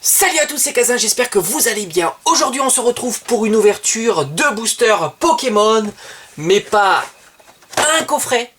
Salut à tous, c'est Kazin, j'espère que vous allez bien. Aujourd'hui on se retrouve pour une ouverture de booster Pokémon, mais pas un coffret,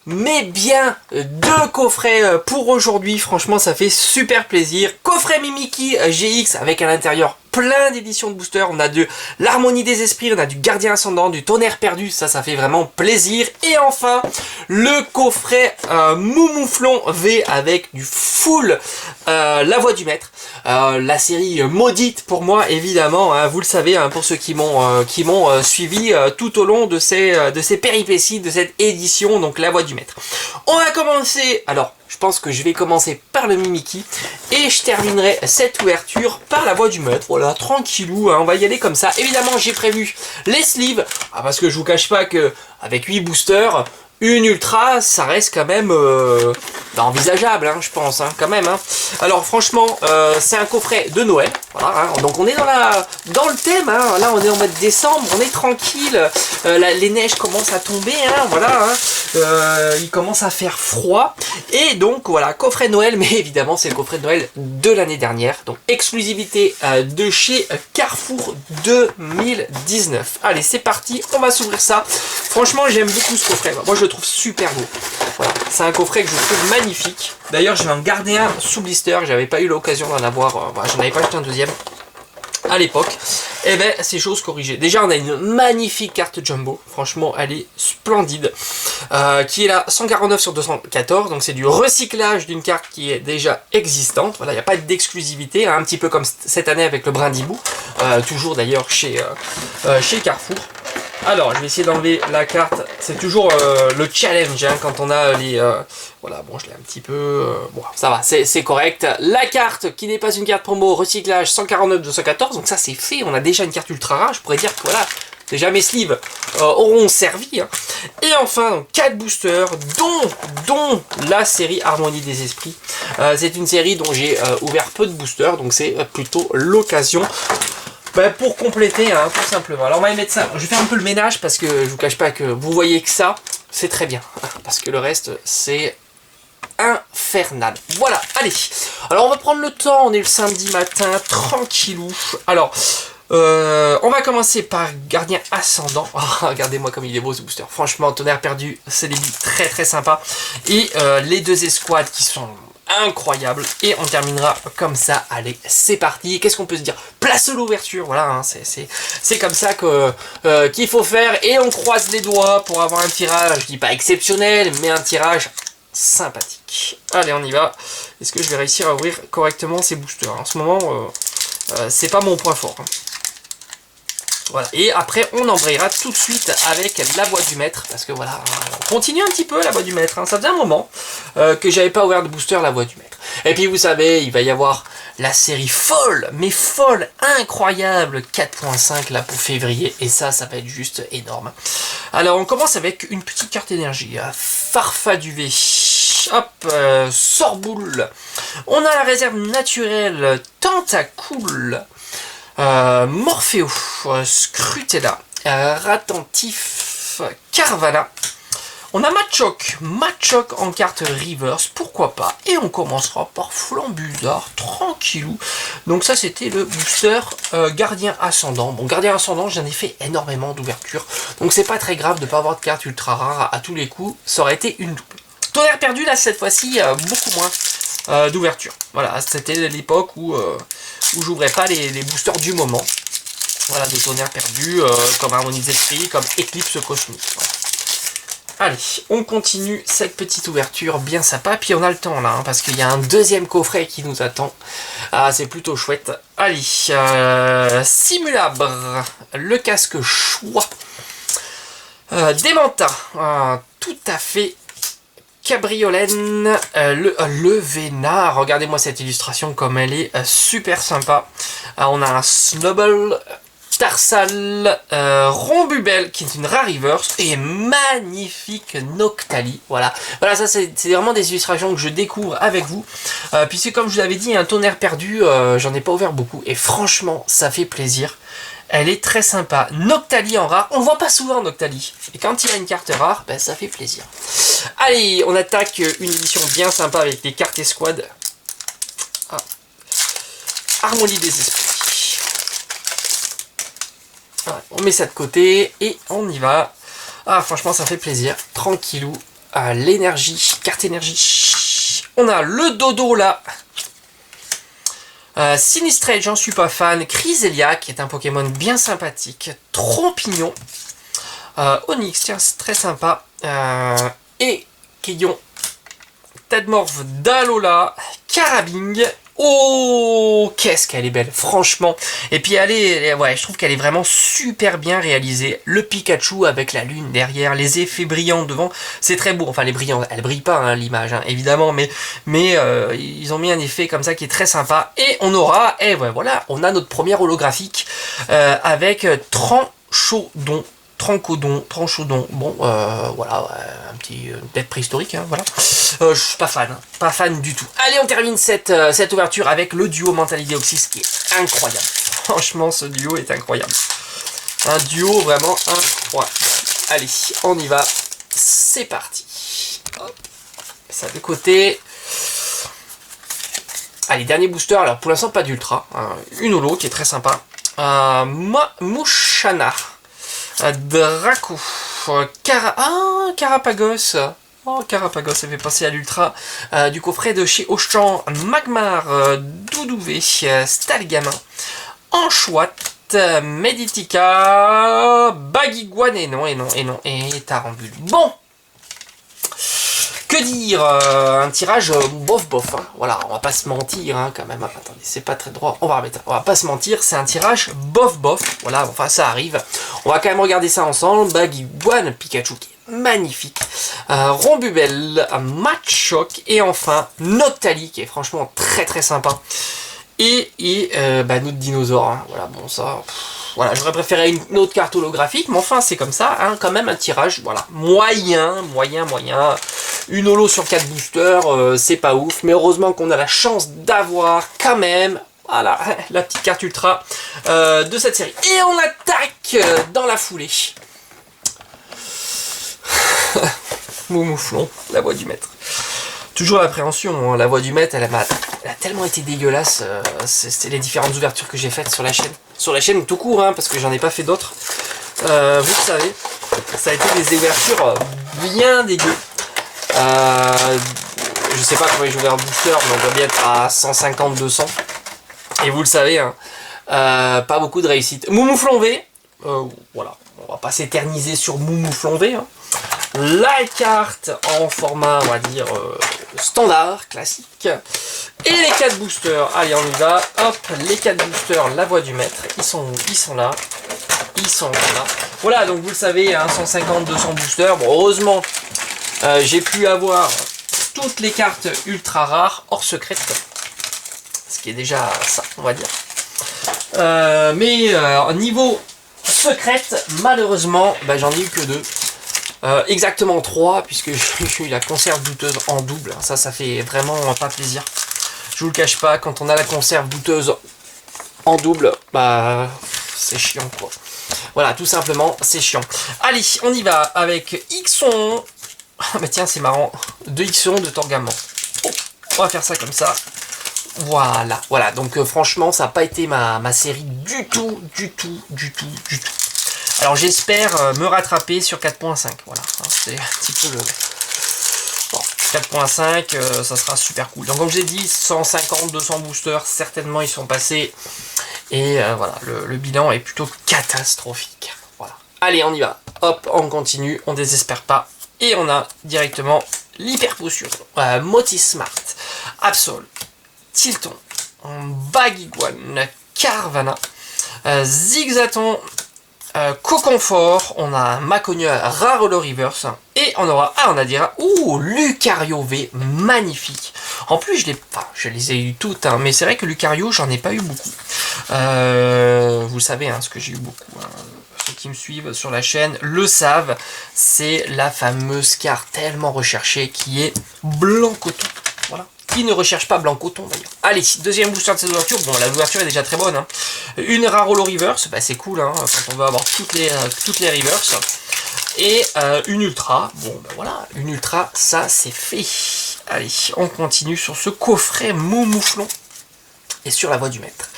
mais bien deux coffrets pour aujourd'hui. Franchement ça fait super plaisir. Coffret Mimikyu GX avec à l'intérieur plein d'éditions de boosters. On a de l'Harmonie des Esprits, on a du Gardien Ascendant, du Tonnerre Perdu, ça fait vraiment plaisir. Et enfin, le coffret Moumouflon V avec du full La Voix du Maître. La série maudite pour moi évidemment, hein, vous le savez, hein, pour ceux qui m'ont suivi tout au long de ces péripéties de cette édition, donc La Voix du Maître. On va commencer, alors je pense que je vais commencer par le Mimikyu et je terminerai cette ouverture par La Voix du Maître. Voilà, tranquillou, hein, on va y aller comme ça. Évidemment j'ai prévu les sleeves, parce que je vous cache pas que avec 8 boosters, une ultra, ça reste quand même envisageable, hein, je pense, hein, quand même. Hein. Alors franchement, c'est un coffret de Noël, voilà, hein, donc on est dans le thème, hein, là on est en mode décembre, on est tranquille, les neiges commencent à tomber, hein, voilà, hein, il commence à faire froid, et donc voilà, coffret de Noël, mais évidemment c'est le coffret de Noël de l'année dernière, donc exclusivité de chez Carrefour 2019. Allez, c'est parti, on va s'ouvrir ça. Franchement, j'aime beaucoup ce coffret, moi je le trouve super beau. Voilà, c'est un coffret que je trouve magnifique. D'ailleurs, je vais en garder un sous blister. J'avais pas eu l'occasion d'en avoir. Voilà, j'en avais pas acheté un deuxième à l'époque. Et ben, c'est chose corrigée. Déjà, on a une magnifique carte jumbo. Franchement, elle est splendide. Qui est là 149 sur 214. Donc, c'est du recyclage d'une carte qui est déjà existante. Voilà, il n'y a pas d'exclusivité. Hein, un petit peu comme cette année avec le Brindibou. Toujours d'ailleurs chez Carrefour. Alors, je vais essayer d'enlever la carte. C'est toujours le challenge hein, quand on a les... voilà, bon, je l'ai un petit peu... bon, ça va, c'est correct. La carte qui n'est pas une carte promo, recyclage 149-214. Donc ça, c'est fait. On a déjà une carte ultra rare. Je pourrais dire que voilà, déjà mes sleeves auront servi. Hein. Et enfin, donc, 4 boosters, dont la série Harmonie des Esprits. C'est une série dont j'ai ouvert peu de boosters. Donc c'est plutôt l'occasion... pour compléter, hein, tout simplement. Alors on va y mettre ça. Je vais faire un peu le ménage parce que je vous cache pas que vous voyez que ça, c'est très bien. Parce que le reste, c'est infernal. Voilà, allez. Alors on va prendre le temps, on est le samedi matin, tranquillou. Alors, on va commencer par Gardien Ascendant. Oh, regardez-moi comme il est beau ce booster. Franchement, Tonnerre Perdu, c'est des billes très très sympa. Et les deux escouades qui sont... incroyable, et on terminera comme ça. Allez, c'est parti. Qu'est-ce qu'on peut se dire? Place l'ouverture, voilà, hein, c'est comme ça que qu'il faut faire, et on croise les doigts pour avoir un tirage, je dis pas exceptionnel, mais un tirage sympathique. Allez, on y va. Est-ce que je vais réussir à ouvrir correctement ces boosters? En ce moment, c'est pas mon point fort. Hein. Voilà. Et après on embrayera tout de suite avec La Voix du Maître, parce que voilà, on continue un petit peu La Voix du Maître, hein. Ça faisait un moment que j'avais pas ouvert de booster La Voix du Maître. Et puis vous savez, il va y avoir la série folle, mais folle, incroyable, 4.5 là pour février, et ça va être juste énorme. Alors on commence avec une petite carte énergie, Farfaduvé, hop, Sorboule, on a la réserve naturelle Tentacool, Morpheo, Scrutella, Ratentif, Carvana. On a Machoc en carte reverse, pourquoi pas. Et on commencera par Flambuzard, tranquillou. Donc ça c'était le booster Gardien Ascendant. Bon, Gardien Ascendant, j'en ai fait énormément d'ouvertures. Donc c'est pas très grave de ne pas avoir de carte ultra rare à tous les coups. Ça aurait été une double. Tonnerre Perdu, là cette fois-ci, beaucoup moins d'ouverture. Voilà, c'était l'époque où j'ouvrais pas les boosters du moment. Voilà, de Tonnerre Perdu, comme Harmonie des Esprits, comme Éclipse Cosmique. Voilà. Allez, on continue cette petite ouverture bien sympa. Puis on a le temps là, hein, parce qu'il y a un deuxième coffret qui nous attend. Ah, c'est plutôt chouette. Allez, Simulabre, le casque choix. Démenta, tout à fait. Cabriolène, le Vénard, regardez-moi cette illustration comme elle est super sympa. On a un Snubble, Tarsal, Rombubel qui est une rare reverse, et magnifique Noctali. Voilà, ça c'est vraiment des illustrations que je découvre avec vous. Puisque comme je vous l'avais dit, un Tonnerre Perdu, j'en ai pas ouvert beaucoup, et franchement ça fait plaisir. Elle est très sympa. Noctali en rare. On ne voit pas souvent Noctali. Et quand il a une carte rare, ben, ça fait plaisir. Allez, on attaque une édition bien sympa avec les cartes escouades. Harmonie des esprits. Voilà, on met ça de côté et on y va. Ah, franchement, ça fait plaisir. Tranquillou. L'énergie, carte énergie. On a le dodo là. Sinistrate, j'en suis pas fan. Cryselia, qui est un Pokémon bien sympathique. Trompignon. Onyx, tiens, c'est très sympa. Et Keyon. Tadmorph d'Alola. Carabing. Oh, qu'est-ce qu'elle est belle, franchement. Et puis ouais, je trouve qu'elle est vraiment super bien réalisée. Le Pikachu avec la lune derrière, les effets brillants devant, c'est très beau. Enfin, les brillants, elle brille pas hein, l'image, hein, évidemment, mais ils ont mis un effet comme ça qui est très sympa. Et on aura, et ouais, voilà, on a notre première holographique avec Tranchodon, bon, voilà, ouais, un petit bête préhistorique, hein, voilà. Je suis pas fan, hein, pas fan du tout. Allez, on termine cette ouverture avec le duo Mentalideoxys qui est incroyable. Franchement, ce duo est incroyable. Un duo vraiment incroyable. Allez, on y va, c'est parti. Hop, ça de côté. Allez, dernier booster, alors pour l'instant pas d'ultra, hein, une holo qui est très sympa. Mouchana. Draco, Carapagos. Oh, Carapagos, ça fait penser à l'ultra. Du coffret de chez Auchan, Magmar, Doudouvé, Stalgamin, Anchouat, Meditica, Baguiguane, et Tarambule. Bon, que dire, un tirage bof, hein. Voilà, on va pas se mentir, hein, quand même. Attendez, c'est pas très droit, on va remettre. On va pas se mentir, c'est un tirage bof. Voilà, enfin ça arrive. On va quand même regarder ça ensemble. Baguiguane, Pikachu qui est magnifique. Rombubel, Machoc et enfin Noctali qui est franchement très sympa. Et notre dinosaure, hein. Voilà, bon ça. Voilà, j'aurais préféré une autre carte holographique, mais enfin c'est comme ça, hein, quand même un tirage, voilà, moyen. Une holo sur 4 boosters, c'est pas ouf, mais heureusement qu'on a la chance d'avoir quand même, voilà, la petite carte ultra de cette série. Et on attaque dans la foulée. Moumouflon, la voix du maître. Toujours l'appréhension, hein. La voix du maître, elle a tellement été dégueulasse, c'est les différentes ouvertures que j'ai faites sur la chaîne. Sur la chaîne tout court, hein, parce que j'en ai pas fait d'autres. Vous le savez, ça a été des ouvertures bien dégueu. Je sais pas combien j'ai ouvert un booster, mais on doit bien être à 150-200. Et vous le savez, hein, pas beaucoup de réussite. Moumouflon V, voilà, on va pas s'éterniser sur Moumouflon V. Hein. La carte en format, on va dire, standard, classique. Et les 4 boosters, allez on y va, hop, les 4 boosters, la voix du maître, ils sont là. Voilà, donc vous le savez, hein, 150-200 boosters, bon heureusement, j'ai pu avoir toutes les cartes ultra rares, hors secrète, ce qui est déjà ça, on va dire. Mais niveau secrète, malheureusement, j'en ai eu que 2. Exactement 3, puisque j'ai eu la conserve douteuse en double. Ça fait vraiment pas plaisir. Je vous le cache pas, quand on a la conserve douteuse en double, c'est chiant quoi. Voilà, tout simplement, c'est chiant. Allez, on y va avec Ixon. Ah tiens, c'est marrant. 2 Ixon de Torgamon. Oh, on va faire ça comme ça. Voilà. Donc franchement, ça n'a pas été ma série du tout. Alors j'espère me rattraper sur 4.5, voilà, c'est un petit peu le... Bon, 4.5, ça sera super cool. Donc comme je l'ai dit, 150-200 boosters, certainement ils sont passés. Et voilà, le bilan est plutôt catastrophique. Voilà. Allez, on y va. Hop, on continue, on désespère pas. Et on a directement l'hyper potion. Motismart, Absol, Tilton, Baguiguane, Carvana, Zigzaton, Coconfort, on a un Maconia Rare Holo Reverse et on aura, on a dit, Lucario V, magnifique. En plus je les ai eu toutes, hein, mais c'est vrai que Lucario j'en ai pas eu beaucoup. Vous savez ce que j'ai eu beaucoup, hein. Ceux qui me suivent sur la chaîne le savent, c'est la fameuse carte tellement recherchée qui est Blanc Coton. Voilà. Qui ne recherche pas Blanc Coton d'ailleurs. Allez, deuxième booster de cette ouverture. Bon, la ouverture est déjà très bonne. Hein. Une Rare Holo Reverse, c'est cool hein, quand on veut avoir toutes les reverse. Et une Ultra. Bon, voilà, une Ultra, ça c'est fait. Allez, on continue sur ce coffret Moumouflon. et Sur la voie du maître,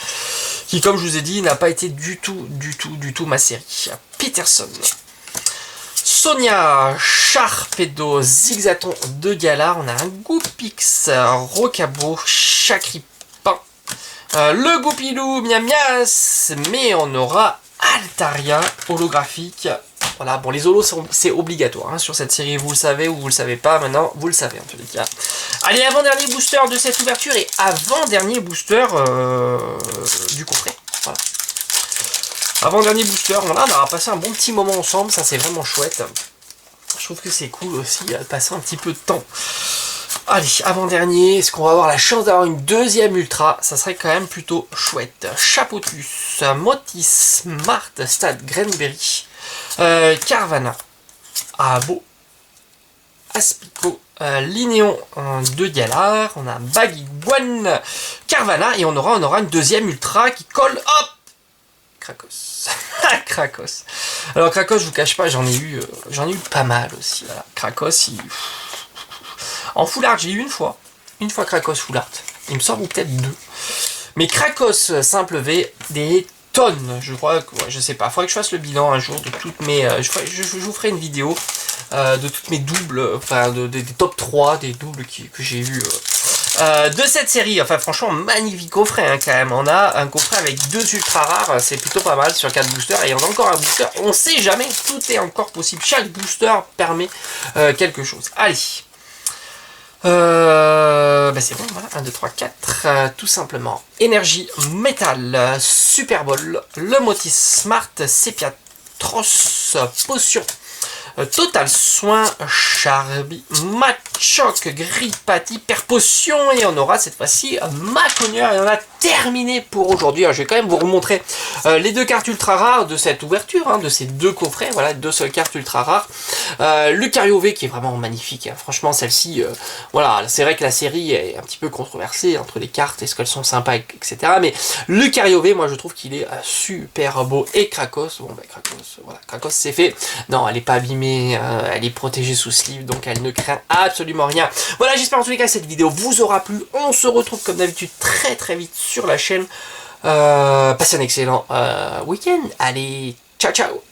qui, comme je vous ai dit, n'a pas été du tout ma série. Peterson. Sonia, Sharpedo, Zigzaton de Galar. On a un Goupix, Rocabo, Chacripin, le Goupilou, Miamias, mais on aura Altaria, holographique. Voilà, bon, les holos, c'est obligatoire hein, sur cette série, vous le savez ou vous le savez pas, maintenant vous le savez en tous les cas. Allez, avant-dernier booster de cette ouverture et avant-dernier booster du coffret. Voilà. Avant-dernier booster, voilà, on aura passé un bon petit moment ensemble, ça c'est vraiment chouette. Je trouve que c'est cool aussi de passer un petit peu de temps. Allez, avant-dernier, est-ce qu'on va avoir la chance d'avoir une deuxième ultra? Ça serait quand même plutôt chouette. Chapotus, Motis, Mart, Stade, Grenberry, Carvana, Abo, Aspico, Linéon de Galar, on a un Baguiguan, Carvana, et on aura une deuxième ultra qui colle, hop, Krakos. Krakos. Alors Krakos, je vous cache pas, j'en ai eu pas mal aussi. Voilà. Krakos, en full art, j'ai eu une fois Krakos full art. Il me semble peut-être deux. Mais Krakos simple V, des tonnes, je crois, je sais pas. Il faudrait que je fasse le bilan un jour de toutes mes... je vous ferai une vidéo de toutes mes doubles, enfin des top 3 des doubles que j'ai eu de cette série. Enfin franchement, magnifique coffret hein, quand même. On a un coffret avec 2 ultra rares, c'est plutôt pas mal sur 4 boosters. Et on a encore un booster, on sait jamais, tout est encore possible. Chaque booster permet quelque chose. Allez. C'est bon, voilà, 1, 2, 3, 4, tout simplement. Énergie, métal, Super Bowl, le Motis Smart, Sepia, Tross, Potion, Total Soin, Charby, Machoc, Grippati, Potion, et on aura cette fois-ci Maconieur, et on a terminé pour aujourd'hui. Je vais quand même vous remontrer les 2 cartes ultra rares de cette ouverture, hein, de ces 2 coffrets, voilà, 2 seules cartes ultra rares. Lucario V qui est vraiment magnifique, hein. Franchement celle-ci, voilà, c'est vrai que la série est un petit peu controversée entre les cartes, est-ce qu'elles sont sympas, etc. Mais Lucario V, moi je trouve qu'il est super beau, et Krakos, bon Krakos, voilà, Krakos c'est fait, non elle est pas abîmée, elle est protégée sous sleeve, donc elle ne craint absolument rien. Voilà, j'espère en tous les cas que cette vidéo vous aura plu, on se retrouve comme d'habitude très vite sur la chaîne, passez un excellent week-end, allez, ciao ciao.